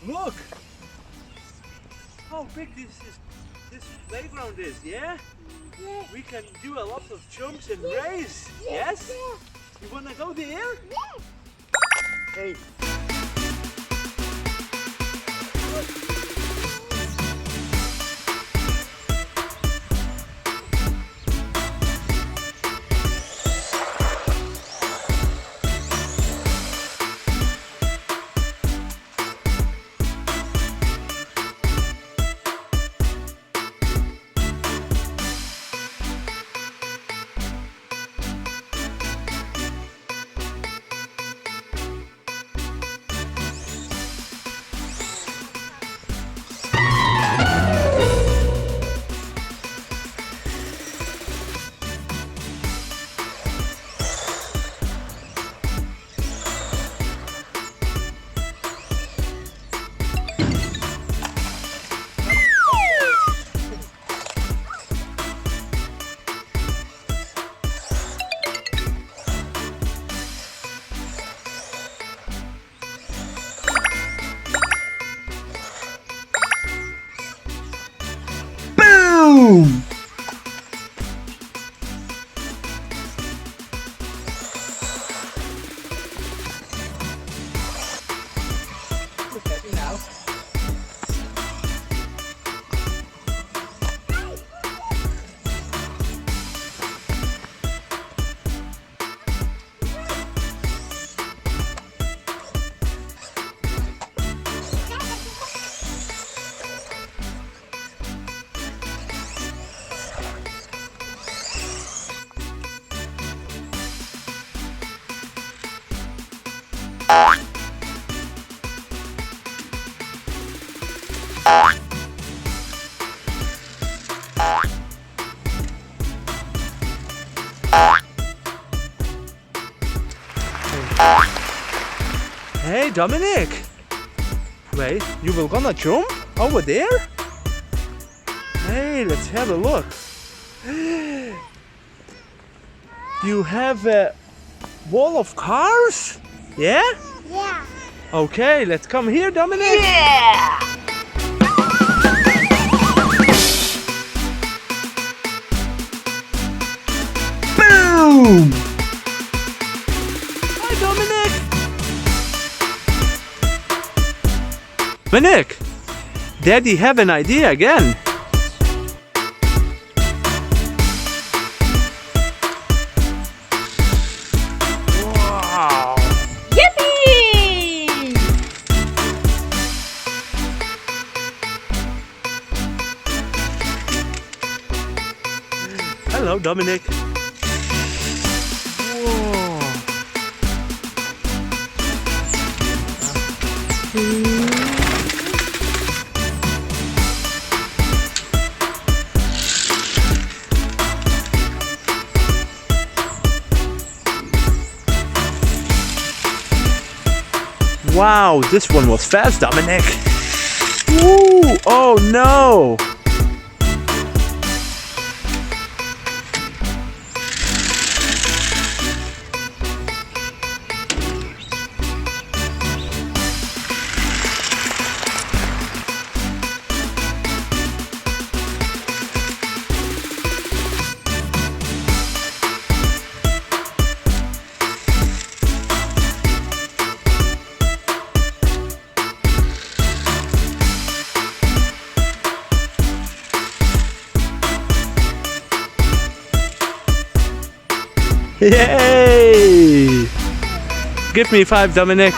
Look how big this playground is, yeah? Yes. We can do a lot of jumps and race. Yes? You wanna go there? Yes. Hey. Boom! Look at me now. Hey, Dominic! Wait, you will gonna jump over there? Hey, let's have a look. You have a wall of cars? Yeah? Yeah. Okay, let's come here, Dominic. Boom! Hi, Dominic. Dominic, Daddy have an idea again. Wow! Yippee! Hello, Dominic. Whoa! Wow, this one was fast, Dominic. Woo! Oh no! Yay! Give me 5, Dominic.